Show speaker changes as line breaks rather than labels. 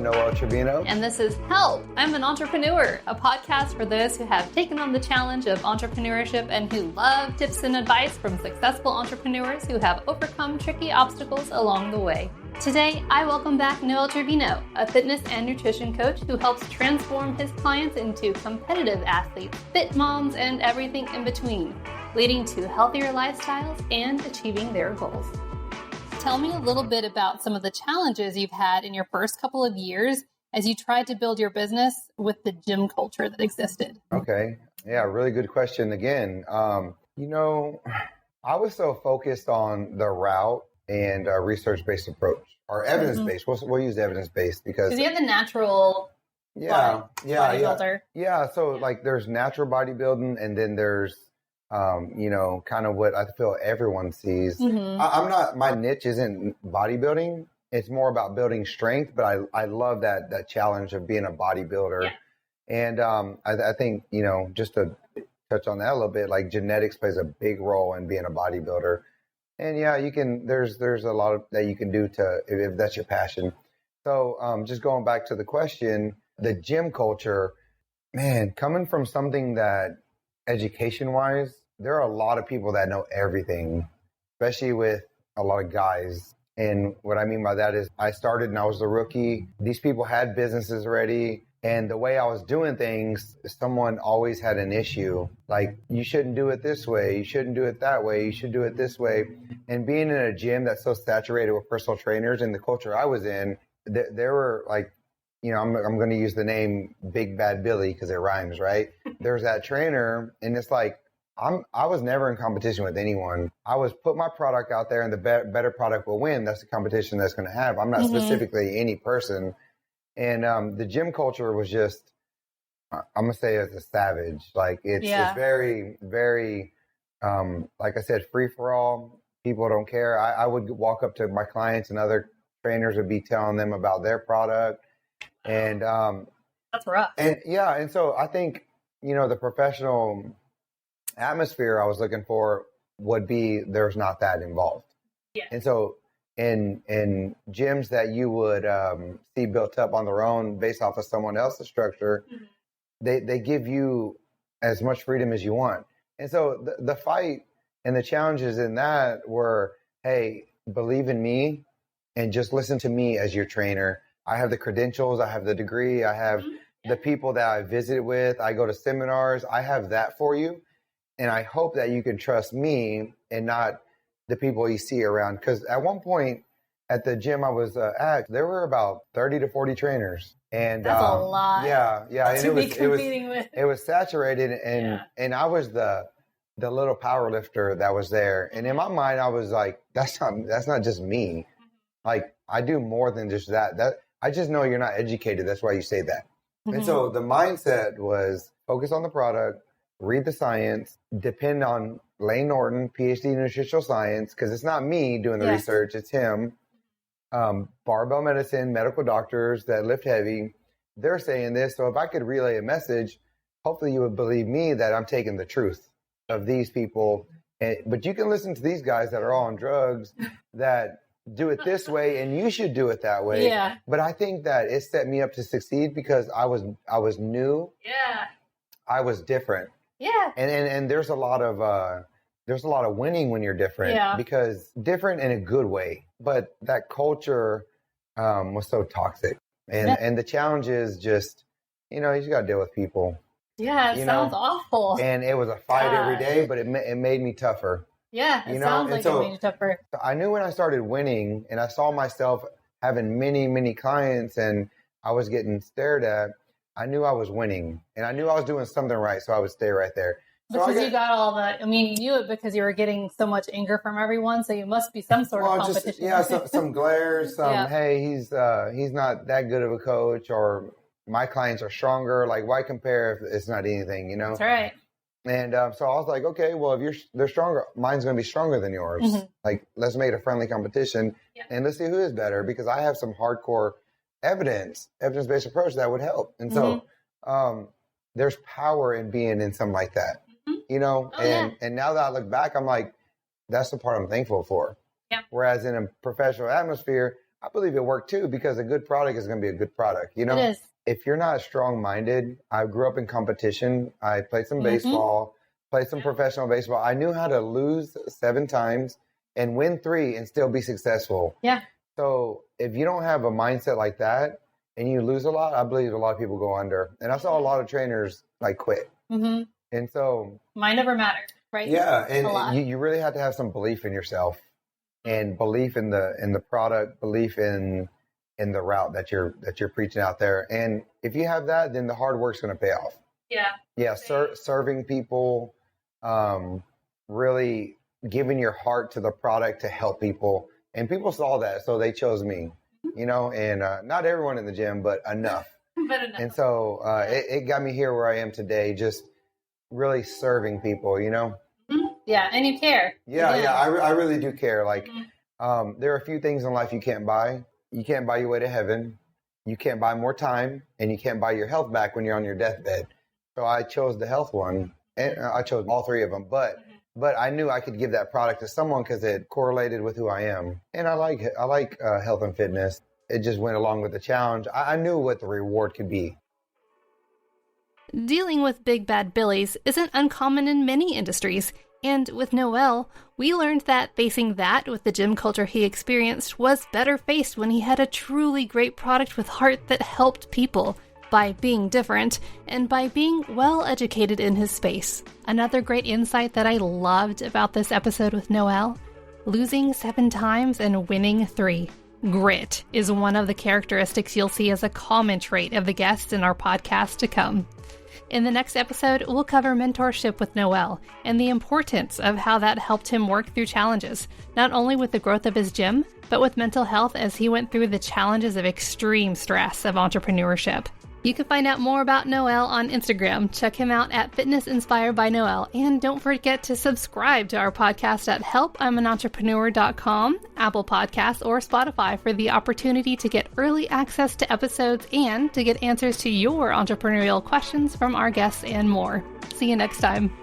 I'm Noel Trevino.
And this is Help, I'm an Entrepreneur, a podcast for those who have taken on the challenge of entrepreneurship and who love tips and advice from successful entrepreneurs who have overcome tricky obstacles along the way. Today, I welcome back Noel Trevino, a fitness and nutrition coach who helps transform his clients into competitive athletes, fit moms, and everything in between, leading to healthier lifestyles and achieving their goals. Tell me a little bit about some of the challenges you've had in your first couple of years as you tried to build your business with the gym culture that existed.
Okay. Yeah, really good question again. I was so focused on the route and research-based approach or evidence-based. We'll use evidence-based because
you have the natural bodybuilder.
Yeah. So like there's natural bodybuilding and then there's kind of what I feel everyone sees. Mm-hmm. My niche isn't bodybuilding. It's more about building strength, but I love that challenge of being a bodybuilder. Yeah. And I think, just to touch on that a little bit, like genetics plays a big role in being a bodybuilder. And yeah, there's a lot of that you can do if that's your passion. So just going back to the question, the gym culture, man, coming from something that education-wise, there are a lot of people that know everything, especially with a lot of guys. And what I mean by that is I started and I was the rookie. These people had businesses already. And the way I was doing things, someone always had an issue. Like, you shouldn't do it this way. You shouldn't do it that way. You should do it this way. And being in a gym that's so saturated with personal trainers and the culture I was in, there were like, I'm going to use the name Big Bad Billy because it rhymes, right? There's that trainer, and it's like, I was never in competition with anyone. I was put my product out there, and the better product will win. That's the competition that's going to have. I'm not specifically any person. And the gym culture was just, I'm going to say it's a savage. Like it's very, very, like I said, free for all. People don't care. I would walk up to my clients and other trainers would be telling them about their product. And
that's rough.
And so I think, the professional atmosphere I was looking for would be there's not that involved. Yeah. And so in gyms that you would see built up on their own based off of someone else's structure, they give you as much freedom as you want. And so the fight and the challenges in that were, hey, believe in me and just listen to me as your trainer. I have the credentials, I have the degree, I have the people that I visited with, I go to seminars, I have that for you. And I hope that you can trust me and not the people you see around. Because at one point at the gym I was at, there were about 30 to 40 trainers. And
that's a lot.
Yeah.
And
it was saturated and I was the little power lifter that was there. And in my mind, I was like, that's not just me. Like I do more than just that. I just know you're not educated. That's why you say that. Mm-hmm. And so the mindset was focus on the product, read the science, depend on Lane Norton, PhD in nutritional science, because it's not me doing the research, it's him. Barbell medicine, medical doctors that lift heavy, they're saying this. So if I could relay a message, hopefully you would believe me that I'm taking the truth of these people. But you can listen to these guys that are all on drugs that do it this way and you should do it that way. Yeah. But I think that it set me up to succeed because I was new.
Yeah.
I was different.
Yeah.
And there's a lot of winning when you're different because different in a good way. But that culture was so toxic. And the challenge is just, you just got to deal with people.
Yeah, it sounds awful.
And it was a fight every day, but it made me tougher.
Yeah, it sounds like it made you tougher.
I knew when I started winning and I saw myself having many, many clients and I was getting stared at, I knew I was winning and I knew I was doing something right. So I would stay right there.
Because you got all that. I mean, you knew it because you were getting so much anger from everyone. So you must be some sort of competition.
Some glares, hey, he's not that good of a coach or my clients are stronger. Like, why compare if it's not anything,
That's right.
And so I was like, okay, well, if they're stronger, mine's going to be stronger than yours. Mm-hmm. Like, let's make it a friendly competition and let's see who is better because I have some hardcore evidence-based approach that would help. And so there's power in being in something like that, and now that I look back, I'm like, that's the part I'm thankful for. Yeah. Whereas in a professional atmosphere, I believe it worked too, because a good product is going to be a good product. You know,
It is.
If you're not strong-minded, I grew up in competition. I played some baseball, played some professional baseball. I knew how to lose 7 times and win 3 and still be successful.
Yeah.
So if you don't have a mindset like that and you lose a lot, I believe a lot of people go under. And I saw a lot of trainers like quit.
Mm-hmm.
And so
Mind over matter, right?
yeah, and you really have to have some belief in yourself and belief in the product, belief in the route that you're preaching out there. And if you have that, then the hard work's going to pay off.
Yeah.
Yeah, serving people, really giving your heart to the product to help people. And people saw that, so they chose me, you know, and not everyone in the gym, but enough.
But enough.
And so it got me here where I am today, just really serving people, you know?
Yeah, and you care.
Yeah, I really do care. Like, there are a few things in life you can't buy. You can't buy your way to heaven. You can't buy more time, and you can't buy your health back when you're on your deathbed. So I chose the health one, and I chose all 3 of them. But I knew I could give that product to someone because it correlated with who I am. And I like health and fitness. It just went along with the challenge. I knew what the reward could be.
Dealing with big bad billies isn't uncommon in many industries. And with Noel, we learned that facing that with the gym culture he experienced was better faced when he had a truly great product with heart that helped people, by being different and by being well educated in his space. Another great insight that I loved about this episode with Noel: losing 7 times and winning 3. Grit is one of the characteristics you'll see as a common trait of the guests in our podcast to come. In the next episode, we'll cover mentorship with Noel and the importance of how that helped him work through challenges, not only with the growth of his gym, but with mental health as he went through the challenges of extreme stress of entrepreneurship. You can find out more about Noel on Instagram. Check him out at Fitness Inspired by Noel. And don't forget to subscribe to our podcast at helpi'manentrepreneur.com, Apple Podcasts, or Spotify for the opportunity to get early access to episodes and to get answers to your entrepreneurial questions from our guests and more. See you next time.